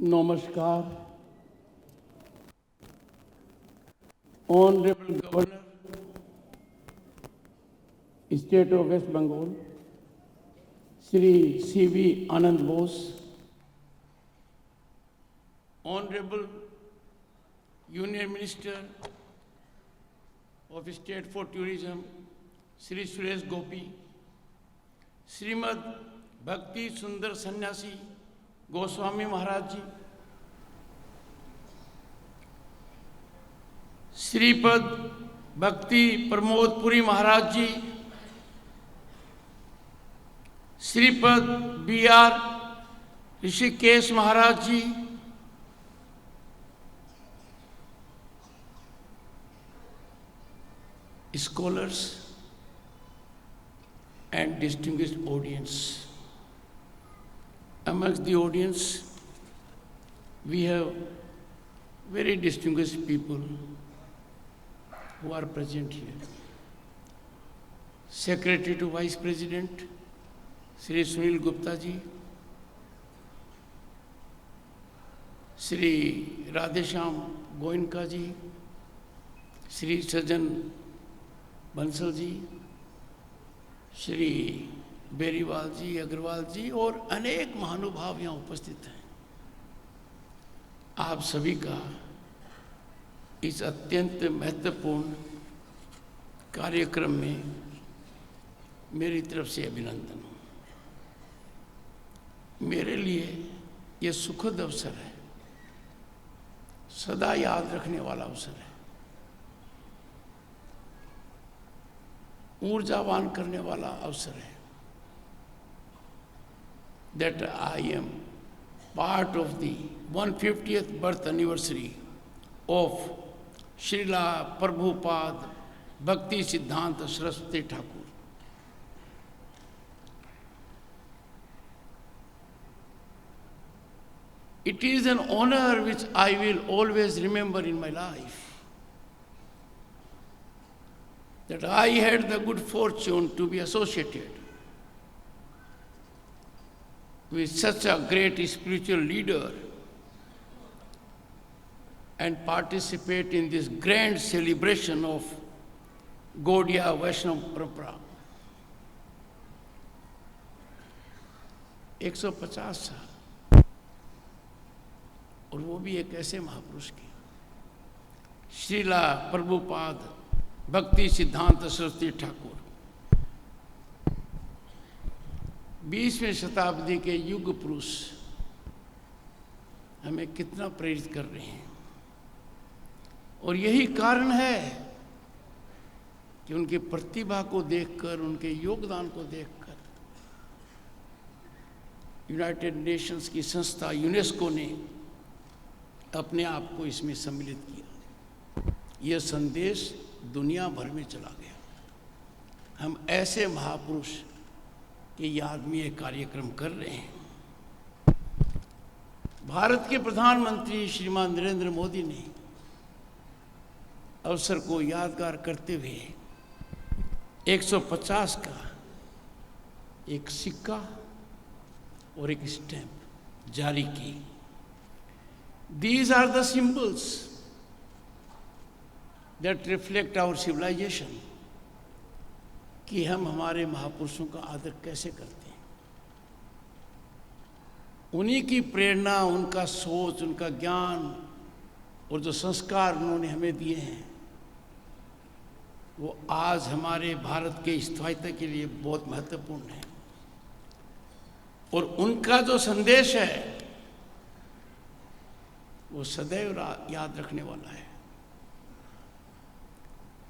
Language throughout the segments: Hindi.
नमस्कार। Honourable governor, state of West Bengal, Shri CV Ananda Bose, honourable union minister of state for tourism, Shri Suresh Gopi, Srimad Bhakti Sundar सन्यासी गोस्वामी महाराज जी, श्रीपद भक्ति प्रमोद पुरी महाराज जी, Shripad BR Rishikesh Maharaj ji, scholars and distinguished audience. Amongst the audience, we have very distinguished people who are present here. Secretary to Vice President, Sri Sunil Gupta ji, Sri Radheshyam Goenka ji, Sri Sajan Bansal ji, Shri Beriwal जी, अग्रवाल जी और अनेक महानुभाव यहाँ उपस्थित हैं। आप सभी का इस अत्यंत महत्वपूर्ण कार्यक्रम में मेरी तरफ से अभिनंदन। मेरे लिए ये सुखद अवसर है, सदा याद रखने वाला अवसर है, ऊर्जावान करने वाला अवसर है। That I am part of the 150th birth anniversary of Srila Prabhupada Bhakti Siddhanta Saraswati Thakur. It is an honor which I will always remember in my life, that I had the good fortune to be associated with such a great spiritual leader and participate in this grand celebration of Gaudiya Vaishnava Parampara. 150 साल, और वो भी एक ऐसे महापुरुष की, श्रीला प्रभुपाद भक्ति सिद्धांत सरस्वती ठाकुर 20वीं शताब्दी के युग पुरुष हमें कितना प्रेरित कर रहे हैं। और यही कारण है कि उनकी प्रतिभा को देखकर, उनके योगदान को देखकर यूनाइटेड नेशंस की संस्था यूनेस्को ने अपने आप को इसमें सम्मिलित किया। यह संदेश दुनिया भर में चला गया। हम ऐसे महापुरुष की याद में ये कार्यक्रम कर रहे हैं। भारत के प्रधानमंत्री श्रीमान नरेंद्र मोदी ने अवसर को यादगार करते हुए 150 का एक सिक्का और एक स्टैम्प जारी की। These are the symbols that reflect our civilization, कि हम हमारे महापुरुषों का आदर कैसे करते हैं। उन्हीं की प्रेरणा, उनका सोच, उनका ज्ञान और जो संस्कार उन्होंने हमें दिए हैं, वो आज हमारे भारत के स्थायित्व के लिए बहुत महत्वपूर्ण है। और उनका जो संदेश है वो सदैव याद रखने वाला है।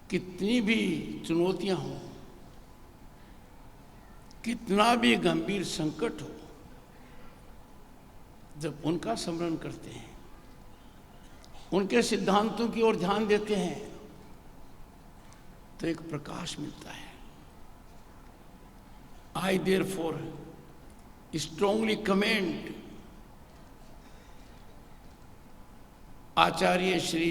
कितनी भी चुनौतियां हों, कितना भी गंभीर संकट हो, जब उनका स्मरण करते हैं, उनके सिद्धांतों की ओर ध्यान देते हैं, तो एक प्रकाश मिलता है। I therefore strongly commend आचार्य श्री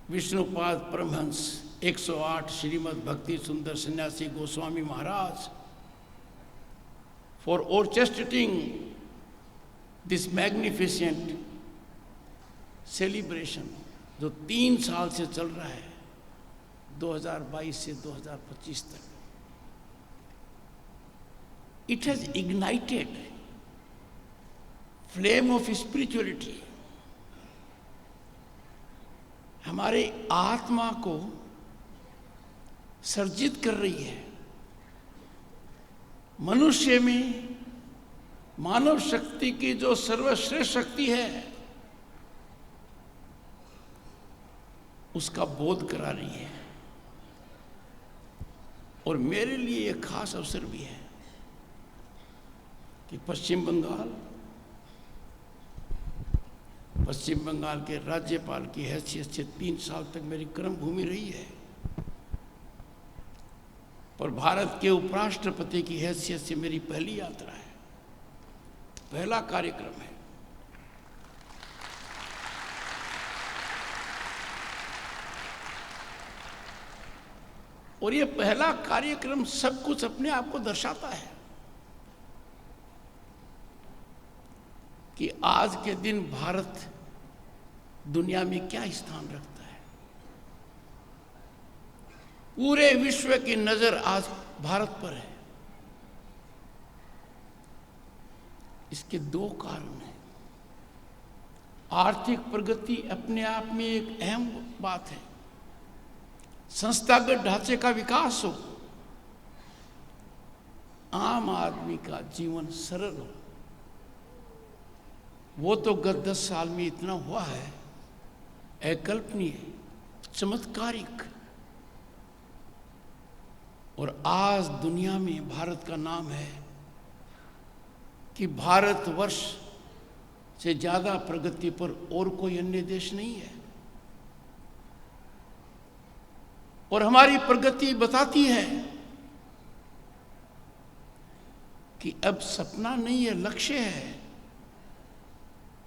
विष्णुपाद परमहंस 108 श्रीमद भक्ति सुंदर सन्यासी गोस्वामी महाराज for orchestrating this magnificent celebration जो 3 साल से चल रहा है, 2022 से 2025 तक, it has ignited flame of spirituality. हमारे आत्मा को सर्जित कर रही है। मनुष्य में मानव शक्ति की जो सर्वश्रेष्ठ शक्ति है उसका बोध करा रही है। और मेरे लिए एक खास अवसर भी है कि पश्चिम बंगाल के राज्यपाल की हैसियत से 3 साल तक मेरी कर्मभूमि रही है, और भारत के उपराष्ट्रपति की हैसियत से मेरी पहली यात्रा है, पहला कार्यक्रम है। और ये पहला कार्यक्रम सब कुछ अपने आप को दर्शाता है कि आज के दिन भारत दुनिया में क्या स्थान रखता है। पूरे विश्व की नजर आज भारत पर है। इसके 2 कारण हैं। आर्थिक प्रगति अपने आप में एक अहम बात है, संस्थागत ढांचे का विकास हो, आम आदमी का जीवन सरल हो। वो तो गत 10 साल में इतना हुआ है, अकल्पनीय, चमत्कारिक। और आज दुनिया में भारत का नाम है कि भारतवर्ष से ज्यादा प्रगति पर और कोई अन्य देश नहीं है। और हमारी प्रगति बताती है कि अब सपना नहीं है, लक्ष्य है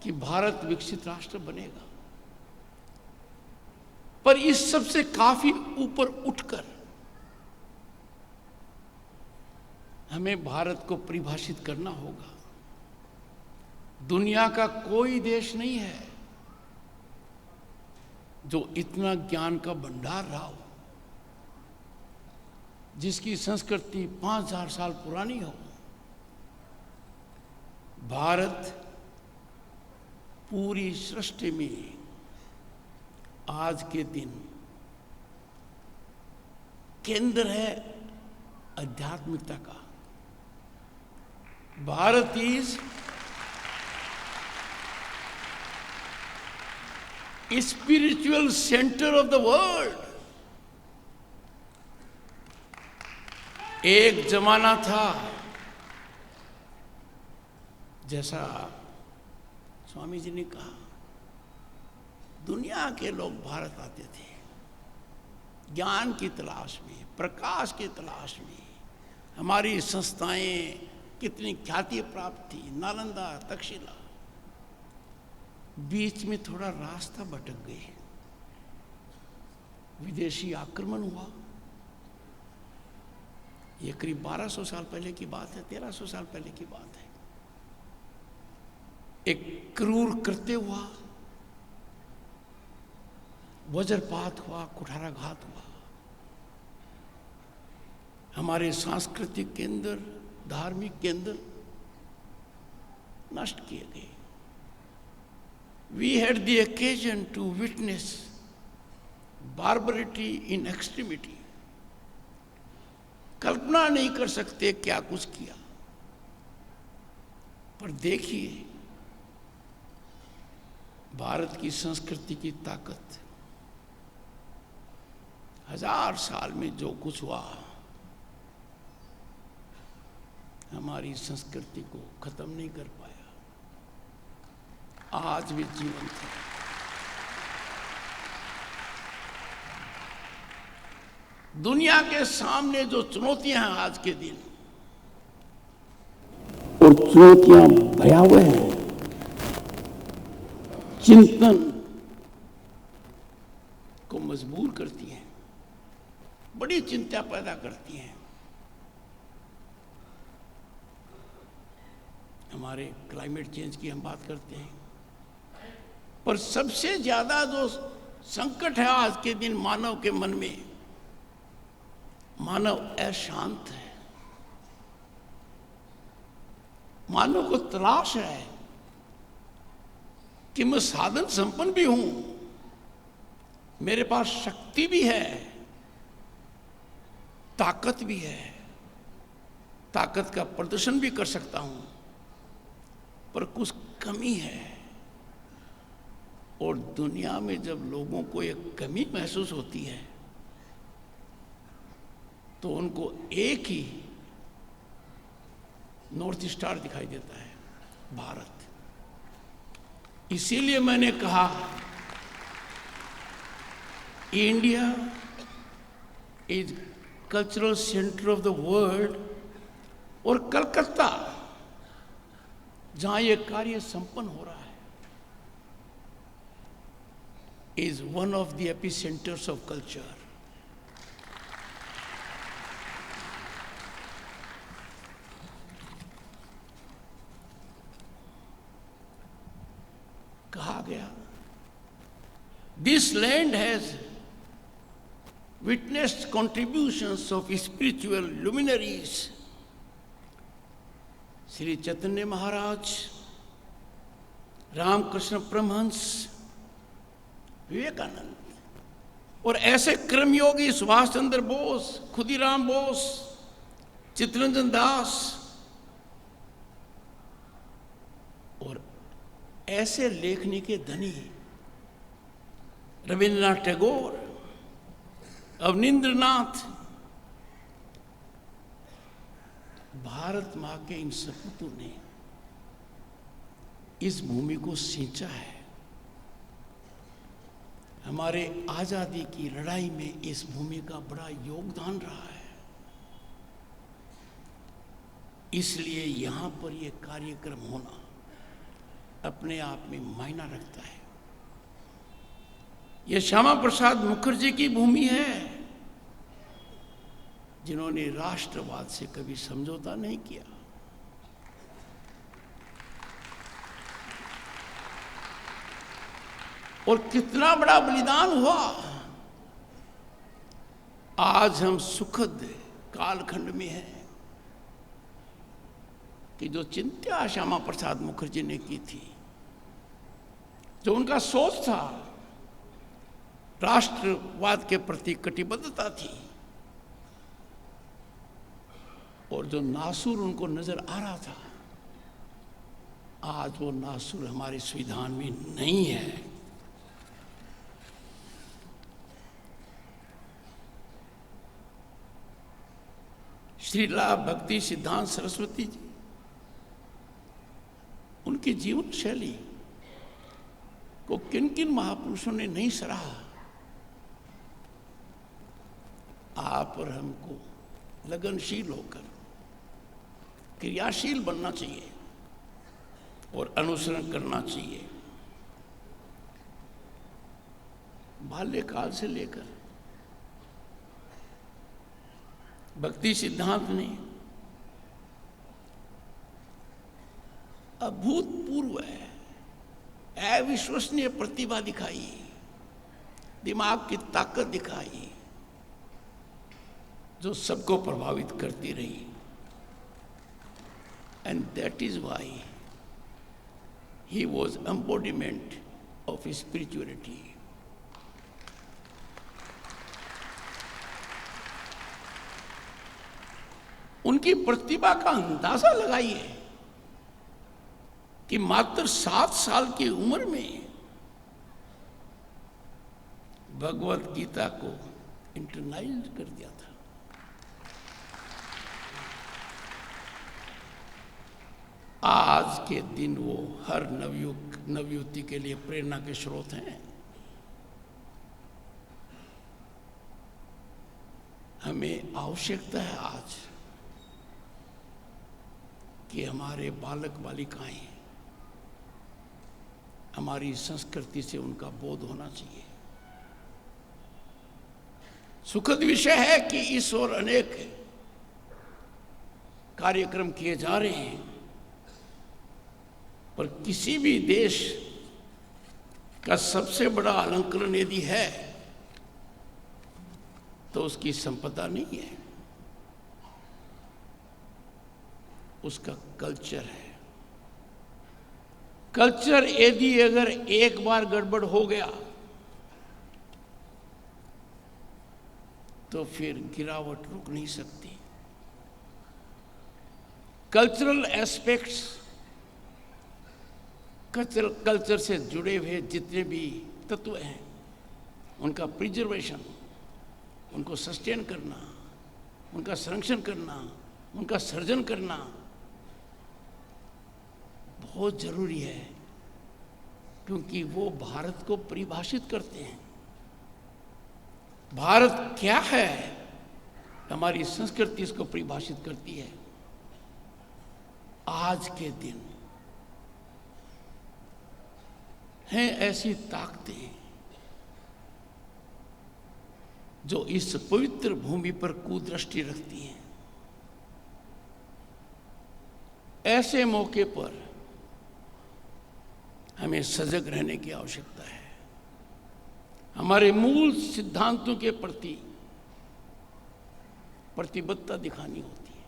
कि भारत विकसित राष्ट्र बनेगा। पर इस सबसे काफी ऊपर उठकर हमें भारत को परिभाषित करना होगा। दुनिया का कोई देश नहीं है जो इतना ज्ञान का भंडार रहा हो, जिसकी संस्कृति 5000 साल पुरानी हो। भारत पूरी सृष्टि में आज के दिन केंद्र है आध्यात्मिकता का। Bharat is spiritual centre of the world. एक जमाना था, जैसा स्वामी जी ने कहा, दुनिया के लोग भारत आते थे ज्ञान की तलाश में, प्रकाश की तलाश में। हमारी संस्थाएं कितनी ख्याति प्राप्त थी, नालंदा, तक्षशिला। बीच में थोड़ा रास्ता भटक गए, विदेशी आक्रमण हुआ। ये करीब 1200 साल पहले की बात है, 1300 साल पहले की बात है। एक क्रूर कृत्य हुआ, वज्रपात हुआ, कुठाराघात हुआ। हमारे सांस्कृतिक केंद्र, धार्मिक केंद्र नष्ट किए गए। We had the occasion to witness barbarity in extremity. कल्पना नहीं कर सकते क्या कुछ किया। पर देखिए भारत की संस्कृति की ताकत। 1000 साल में जो कुछ हुआ, हमारी संस्कृति को खत्म नहीं कर पाया, आज भी जीवंत है। दुनिया के सामने जो चुनौतियां हैं आज के दिन, और चुनौतियां भयावह हैं, चिंतन को मजबूर करती हैं, बड़ी चिंता पैदा करती हैं। हमारे क्लाइमेट चेंज की हम बात करते हैं, पर सबसे ज्यादा जो संकट है आज के दिन मानव के मन में, मानव अशांत है। मानव को तलाश है कि मैं साधन संपन्न भी हूं, मेरे पास शक्ति भी है, ताकत भी है, ताकत का प्रदर्शन भी कर सकता हूं, पर कुछ कमी है। और दुनिया में जब लोगों को एक कमी महसूस होती है तो उनको एक ही नॉर्थ स्टार दिखाई देता है, भारत। इसीलिए मैंने कहा India is cultural centre of the world, और कलकत्ता जहां यह कार्य संपन्न हो रहा है is one of the epicenters of culture. कहा गया, this land has witnessed contributions of spiritual luminaries. Shri Chaitanya महाराज, रामकृष्ण परमहंस, विवेकानंद और ऐसे कर्मयोगी सुभाष चंद्र बोस, खुदीराम बोस, चित्तरंजन दास और ऐसे लेखनी के धनी रविंद्रनाथ टैगोर, अवनींद्रनाथ, भारत मां के इन सपूतों ने इस भूमि को सींचा है। हमारे आजादी की लड़ाई में इस भूमि का बड़ा योगदान रहा है। इसलिए यहां पर यह कार्यक्रम होना अपने आप में मायना रखता है। यह श्यामा प्रसाद मुखर्जी की भूमि है, जिन्होंने राष्ट्रवाद से कभी समझौता नहीं किया। और कितना बड़ा बलिदान हुआ। आज हम सुखद कालखंड में हैं कि जो चिंता श्यामा प्रसाद मुखर्जी ने की थी, जो उनका सोच था, राष्ट्रवाद के प्रति कटिबद्धता थी, और जो नासूर उनको नजर आ रहा था, आज वो नासूर हमारे संविधान में नहीं है। श्रीला भक्ति सिद्धांत सरस्वती जी, उनकी जीवन शैली को किन किन महापुरुषों ने नहीं सराहा। आप और हमको लगनशील होकर क्रियाशील बनना चाहिए और अनुसरण करना चाहिए। बाल्यकाल से लेकर भक्ति सिद्धांत ने अभूतपूर्व अविश्वसनीय प्रतिभा दिखाई, दिमाग की ताकत दिखाई, जो सबको प्रभावित करती रही। And that is why he was embodiment of spirituality. उनकी प्रतिभा का अंदाजा लगाइए कि मात्र 7 साल की उम्र में भगवत गीता को इंटरनाइज कर दिया था। आज के दिन वो हर नवयुवती के लिए प्रेरणा के स्रोत हैं। हमें आवश्यकता है आज कि हमारे बालक बालिकाएं, हमारी संस्कृति से उनका बोध होना चाहिए। सुखद विषय है कि इस और अनेक कार्यक्रम किए जा रहे हैं, पर किसी भी देश का सबसे बड़ा अलंकरण यदि है तो उसकी संपदा नहीं है, उसका कल्चर है। कल्चर यदि अगर एक बार गड़बड़ हो गया तो फिर गिरावट रुक नहीं सकती। कल्चरल एस्पेक्ट्स, कल्चर से जुड़े हुए जितने भी तत्व हैं उनका प्रिजर्वेशन, उनको सस्टेन करना, उनका संरक्षण करना, उनका सर्जन करना बहुत जरूरी है, क्योंकि वो भारत को परिभाषित करते हैं। भारत क्या है, हमारी संस्कृति इसको परिभाषित करती है। आज के दिन हैं ऐसी ताकतें जो इस पवित्र भूमि पर कुदृष्टि रखती हैं। ऐसे मौके पर हमें सजग रहने की आवश्यकता है। हमारे मूल सिद्धांतों के प्रति प्रतिबद्धता दिखानी होती है।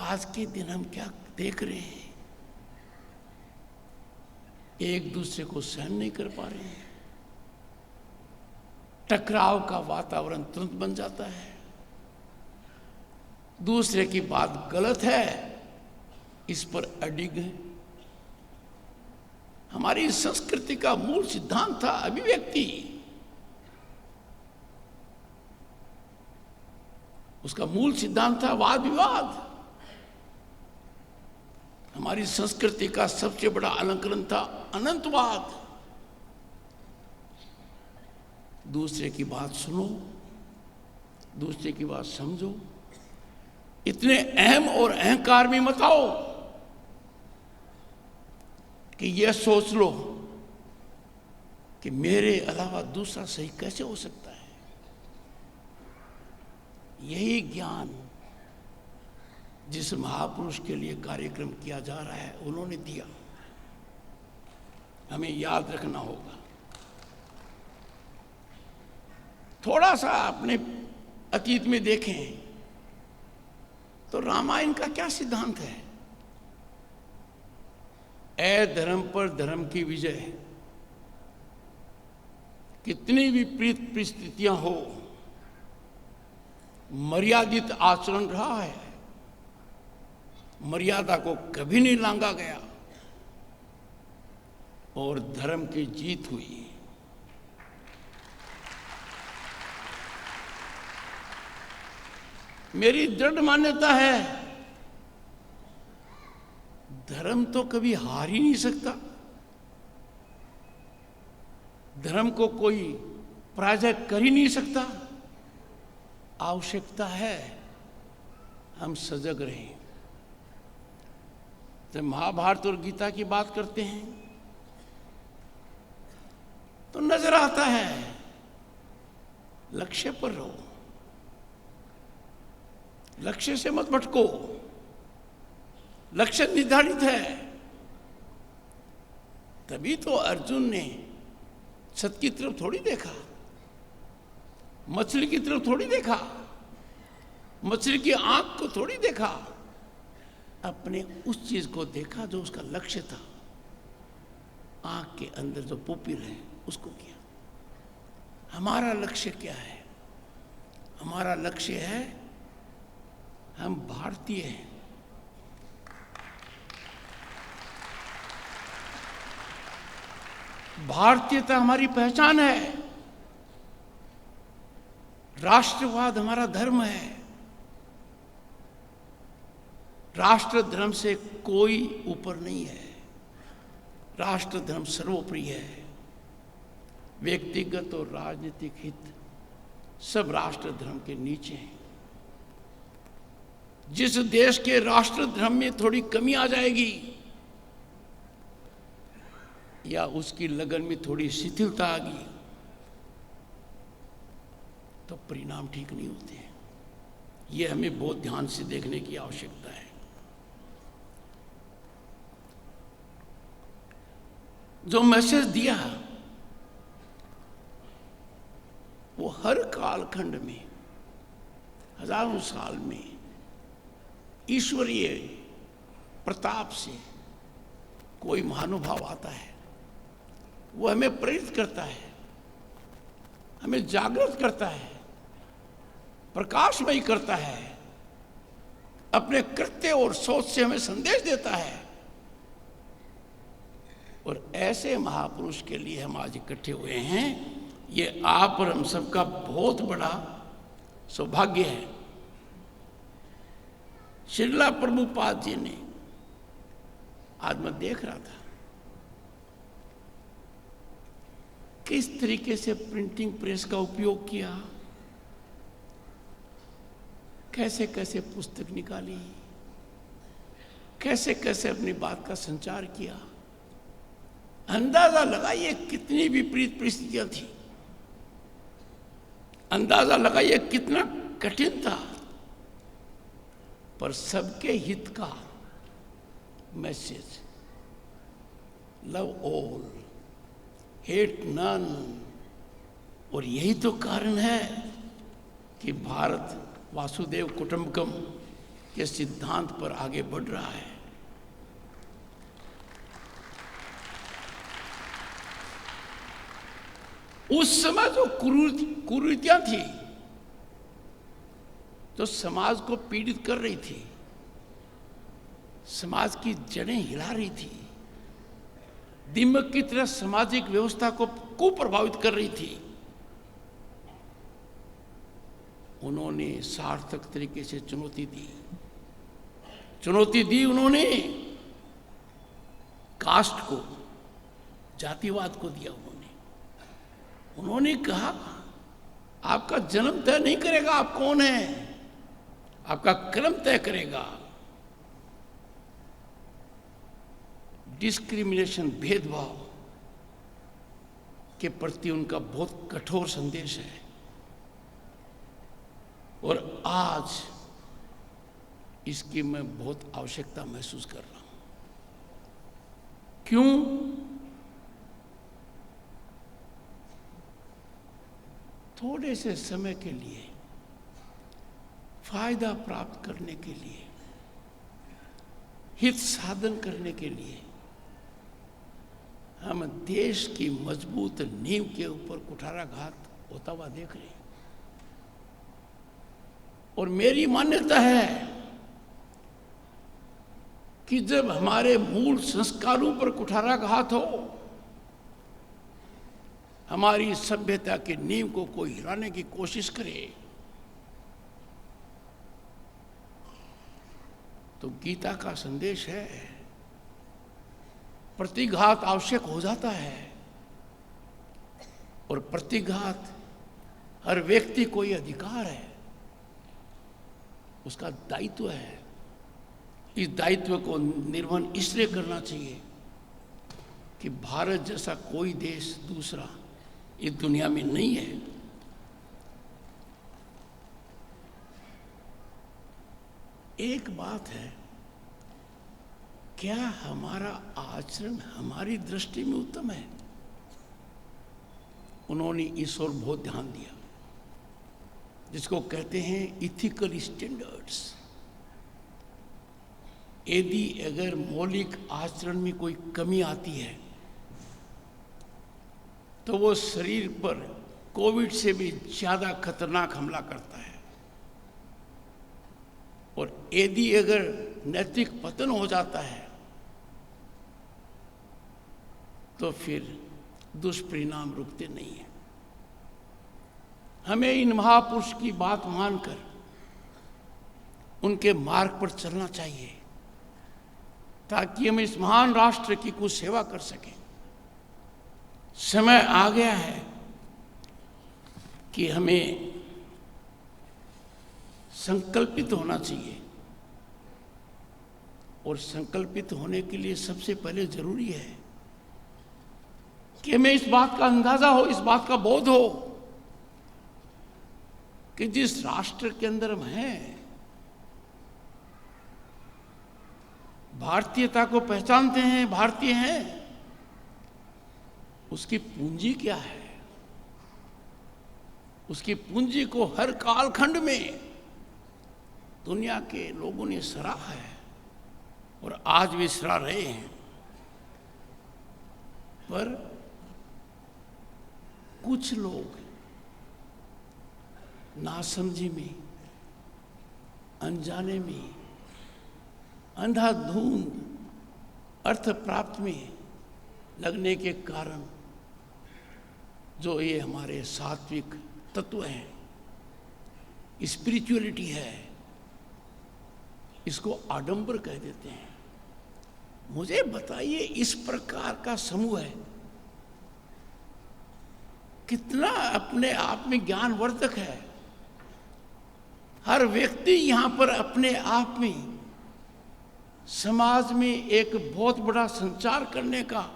आज के दिन हम क्या देख रहे हैं, एक दूसरे को सहन नहीं कर पा रहे हैं, टकराव का वातावरण तुरंत बन जाता है, दूसरे की बात गलत है इस पर अडिग है। हमारी संस्कृति का मूल सिद्धांत था अभिव्यक्ति, उसका मूल सिद्धांत था वाद विवाद। हमारी संस्कृति का सबसे बड़ा अलंकरण था अनंतवाद। दूसरे की बात सुनो, दूसरे की बात समझो, इतने अहम और अहंकार में मत आओ कि यह सोच लो कि मेरे अलावा दूसरा सही कैसे हो सकता है। यही ज्ञान जिस महापुरुष के लिए कार्यक्रम किया जा रहा है उन्होंने दिया, हमें याद रखना होगा। थोड़ा सा अपने अतीत में देखें तो रामायण का क्या सिद्धांत है? अधर्म पर धर्म की विजय। कितनी विपरीत परिस्थितियां हो, मर्यादित आचरण रहा है, मर्यादा को कभी नहीं लांघा गया और धर्म की जीत हुई। मेरी दृढ़ मान्यता है धर्म तो कभी हार ही नहीं सकता। धर्म को कोई पराजय कर ही नहीं सकता। आवश्यकता है हम सजग रहें। जब महाभारत और गीता की बात करते हैं तो नजर आता है लक्ष्य पर रहो, लक्ष्य से मत भटको। लक्ष्य निर्धारित है। तभी तो अर्जुन ने छत की तरफ थोड़ी देखा, मछली की तरफ थोड़ी देखा, मछली की आंख को थोड़ी देखा, अपने उस चीज को देखा जो उसका लक्ष्य था। आंख के अंदर जो पुपिल है उसको किया। हमारा लक्ष्य क्या है? हमारा लक्ष्य है हम भारतीय हैं। भारतीयता हमारी पहचान है। राष्ट्रवाद हमारा धर्म है। राष्ट्र धर्म से कोई ऊपर नहीं है। राष्ट्र धर्म सर्वोपरि है। व्यक्तिगत और राजनीतिक हित सब राष्ट्र धर्म के नीचे हैं। जिस देश के राष्ट्र धर्म में थोड़ी कमी आ जाएगी या उसकी लगन में थोड़ी शिथिलता आ गई तो परिणाम ठीक नहीं होते। ये हमें बहुत ध्यान से देखने की आवश्यकता है। जो मैसेज दिया वो हर कालखंड में, हजारों साल में ईश्वरीय प्रताप से कोई महानुभाव आता है, वो हमें प्रेरित करता है, हमें जागृत करता है, प्रकाशमय करता है, अपने कृत्य और सोच से हमें संदेश देता है। और ऐसे महापुरुष के लिए हम आज इकट्ठे हुए हैं। ये आप और हम सबका बहुत बड़ा सौभाग्य है। श्रीला प्रभुपाद जी ने, आज मैं देख रहा था किस तरीके से प्रिंटिंग प्रेस का उपयोग किया, कैसे कैसे पुस्तक निकाली, कैसे कैसे अपनी बात का संचार किया। अंदाजा लगाइए कितनी विपरीत परिस्थितियां थी, अंदाजा लगाइए कितना कठिन था, पर सबके हित का message, love all hate none. और यही तो कारण है कि भारत वासुदेव कुटुंबकम के सिद्धांत पर आगे बढ़ रहा है। उस समय जो कुरीतियां थी, जो समाज को पीड़ित कर रही थी, समाज की जड़ें हिला रही थी, दीमक की तरह सामाजिक व्यवस्था को कुप्रभावित कर रही थी, उन्होंने सार्थक तरीके से चुनौती दी उन्होंने कास्ट को, जातिवाद को दिया। उन्होंने कहा आपका जन्म तय नहीं करेगा आप कौन हैं, आपका कर्म तय करेगा। डिस्क्रिमिनेशन, भेदभाव के प्रति उनका बहुत कठोर संदेश है। और आज इसकी मैं बहुत आवश्यकता महसूस कर रहा हूं। क्यों? थोड़े से समय के लिए फायदा प्राप्त करने के लिए, हित साधन करने के लिए हम देश की मजबूत नींव के ऊपर कुठाराघात होता हुआ देख रहे हैं। और मेरी मान्यता है कि जब हमारे मूल संस्कारों पर कुठाराघात हो, हमारी सभ्यता के नींव को कोई हिलाने की कोशिश करे, तो गीता का संदेश है प्रतिघात आवश्यक हो जाता है। और प्रतिघात हर व्यक्ति को यह अधिकार है, उसका दायित्व है। इस दायित्व को निर्वहन इसलिए करना चाहिए कि भारत जैसा कोई देश दूसरा इस दुनिया में नहीं है। एक बात है, क्या हमारा आचरण हमारी दृष्टि में उत्तम है? उन्होंने इस ओर बहुत ध्यान दिया, जिसको कहते हैं इथिकल स्टैंडर्ड्स। यदि अगर मौलिक आचरण में कोई कमी आती है तो वो शरीर पर कोविड से भी ज्यादा खतरनाक हमला करता है। और यदि अगर नैतिक पतन हो जाता है तो फिर दुष्परिणाम रुकते नहीं है। हमें इन महापुरुष की बात मानकर उनके मार्ग पर चलना चाहिए, ताकि हम इस महान राष्ट्र की कुछ सेवा कर सकें। समय आ गया है कि हमें संकल्पित होना चाहिए, और संकल्पित होने के लिए सबसे पहले जरूरी है कि हमें इस बात का अंदाजा हो, इस बात का बोध हो कि जिस राष्ट्र के अंदर हम हैं, भारतीयता को पहचानते हैं, भारतीय हैं, उसकी पूंजी क्या है? उसकी पूंजी को हर कालखंड में दुनिया के लोगों ने सराहा है और आज भी सराह रहे हैं। पर कुछ लोग नासमझी में, अनजाने में, अंधाधुंध अर्थ प्राप्त में लगने के कारण जो ये हमारे सात्विक तत्व हैं, स्पिरिचुअलिटी है, इसको आडंबर कह देते हैं। मुझे बताइए, इस प्रकार का समूह है कितना अपने आप में ज्ञानवर्धक है। हर व्यक्ति यहां पर अपने आप में समाज में एक बहुत बड़ा संचार करने का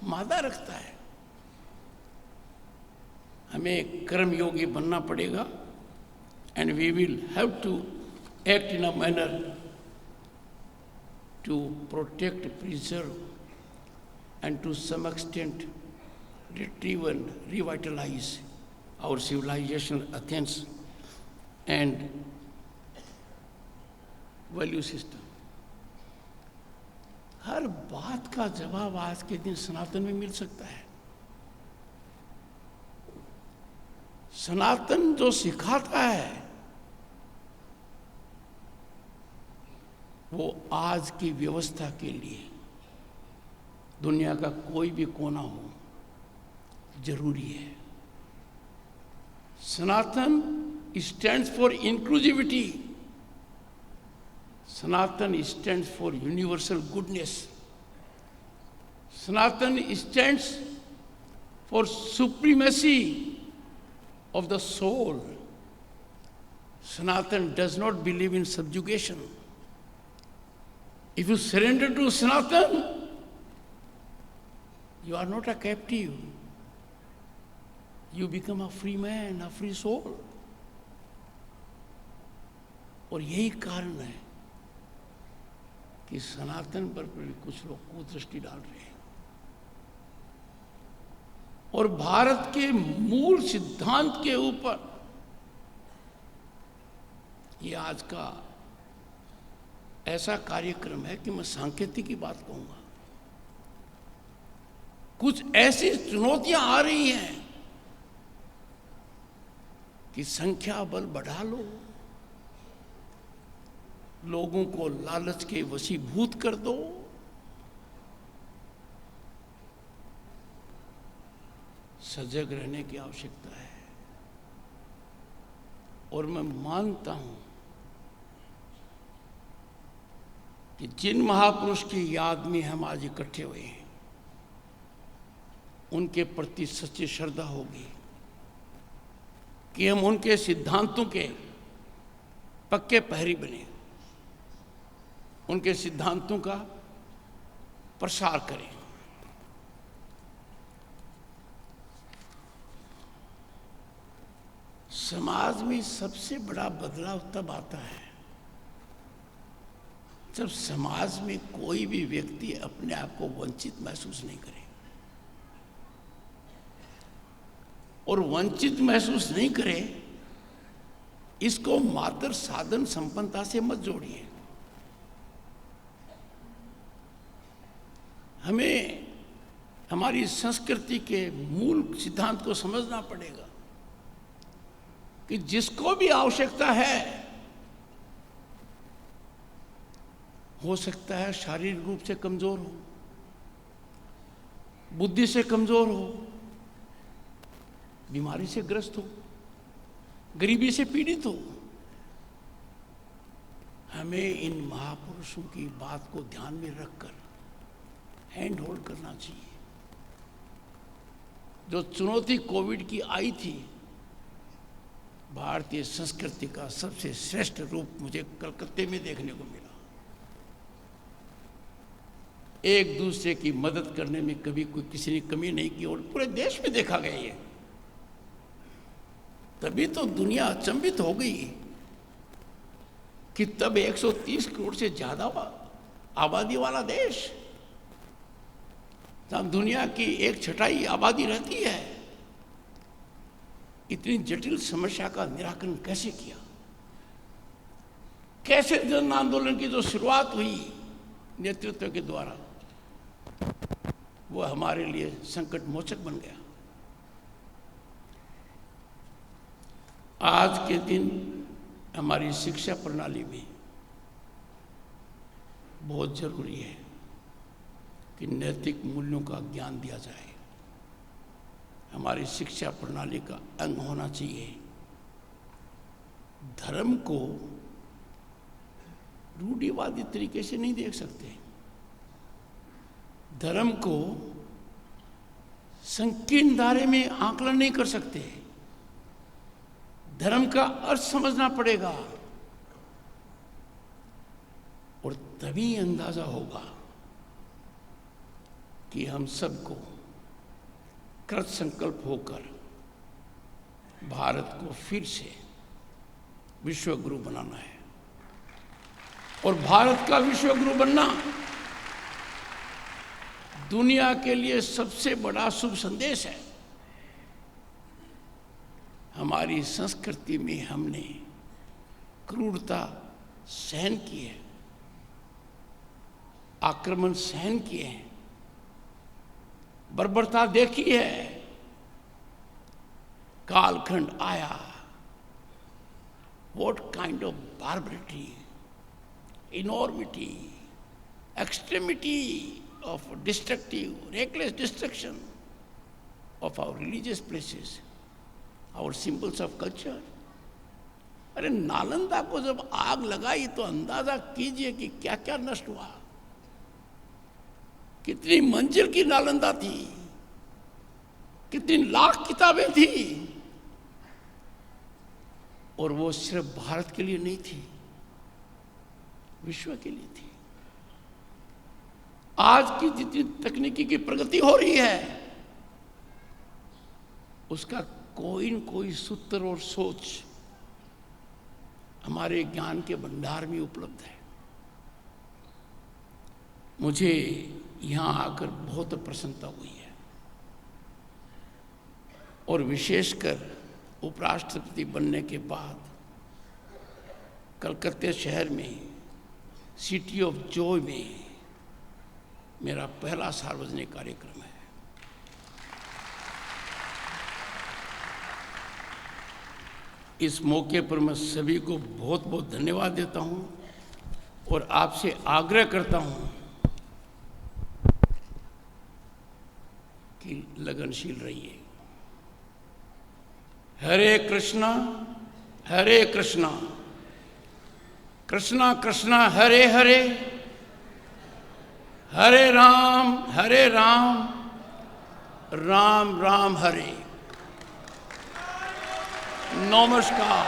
मादा रखता है। हमें कर्मयोगी बनना पड़ेगा and we will have to act in a manner to protect, preserve, and to some extent retrieve and revitalize our civilization, Athens, and value system. हर बात का जवाब आज के दिन सनातन में मिल सकता है। सनातन जो सिखाता है वो आज की व्यवस्था के लिए दुनिया का कोई भी कोना हो जरूरी है। Sanatan stands for inclusivity, Sanatan stands for universal goodness, Sanatan stands for supremacy of the soul. Sanatan does not believe in subjugation. If you surrender to Sanatan, you are not a captive. You become a free man, a free soul. और यही कारण है कि सनातन पर भी कुछ लोग कुदृष्टि डाल रहे हैं और भारत के मूल सिद्धांत के ऊपर ये आज का ऐसा कार्यक्रम है कि मैं सांकेतिक की बात कहूंगा। कुछ ऐसी चुनौतियां आ रही हैं कि संख्या बल बढ़ा लो, लोगों को लालच के वशीभूत कर दो, सजग रहने की आवश्यकता है। और मैं मानता हूं कि जिन महापुरुष की याद में हम आज इकट्ठे हुए हैं उनके प्रति सच्ची श्रद्धा होगी कि हम उनके सिद्धांतों के पक्के पहरी बने, उनके सिद्धांतों का प्रसार करें। समाज में सबसे बड़ा बदलाव तब आता है जब समाज में कोई भी व्यक्ति अपने आप को वंचित महसूस नहीं करे। और वंचित महसूस नहीं करे, इसको मात्र साधन संपन्नता से मत जोड़िए। हमें हमारी संस्कृति के मूल सिद्धांत को समझना पड़ेगा कि जिसको भी आवश्यकता है, हो सकता है शारीरिक रूप से कमजोर हो, बुद्धि से कमजोर हो, बीमारी से ग्रस्त हो, गरीबी से पीड़ित हो, हमें इन महापुरुषों की बात को ध्यान में रखकर हैंड होल्ड करना चाहिए। जो चुनौती कोविड की आई थी, भारतीय संस्कृति का सबसे श्रेष्ठ रूप मुझे कलकत्ते में देखने को मिला। एक दूसरे की मदद करने में कभी कोई किसी ने कमी नहीं की और पूरे देश में देखा गया ये। तभी तो दुनिया अचंभित हो गई कि तब 130 करोड़ से ज्यादा आबादी वाला देश जहाँ दुनिया की 1/6 आबादी रहती है, इतनी जटिल समस्या का निराकरण कैसे किया? कैसे जन आंदोलन की जो शुरुआत हुई नेतृत्व के द्वारा, वो हमारे लिए संकट मोचक बन गया। आज के दिन हमारी शिक्षा प्रणाली में बहुत जरूरी है कि नैतिक मूल्यों का ज्ञान दिया जाए। हमारी शिक्षा प्रणाली का अंग होना चाहिए धर्म को रूढ़िवादी तरीके से नहीं देख सकते, धर्म को संकीर्ण दायरे में आकलन नहीं कर सकते। धर्म का अर्थ समझना पड़ेगा और तभी अंदाजा होगा कि हम सबको कृत संकल्प होकर भारत को फिर से विश्व गुरु बनाना है। और भारत का विश्व गुरु बनना दुनिया के लिए सबसे बड़ा शुभ संदेश है। हमारी संस्कृति में हमने क्रूरता सहन की है, आक्रमण सहन किए हैं, बर्बरता देखी है। कालखंड आया, what kind of barbarity, enormity, extremity of destructive, reckless destruction of our religious places, our symbols of culture. अरे नालंदा को जब आग लगाई तो अंदाजा कीजिए कि क्या क्या नष्ट हुआ। कितनी मंजिल की नालंदा थी, कितनी लाख किताबें थी, और वो सिर्फ भारत के लिए नहीं थी, विश्व के लिए थी। आज की जितनी तकनीकी की प्रगति हो रही है, उसका कोई न कोई सूत्र और सोच हमारे ज्ञान के भंडार में उपलब्ध है। मुझे यहाँ आकर बहुत प्रसन्नता हुई है, और विशेषकर उपराष्ट्रपति बनने के बाद कलकत्ते शहर में सिटी ऑफ जॉय में मेरा पहला सार्वजनिक कार्यक्रम है। इस मौके पर मैं सभी को बहुत बहुत धन्यवाद देता हूं और आपसे आग्रह करता हूं कि लगनशील रहिए। हरे कृष्णा कृष्णा कृष्णा हरे हरे, हरे राम राम राम हरे। नमस्कार।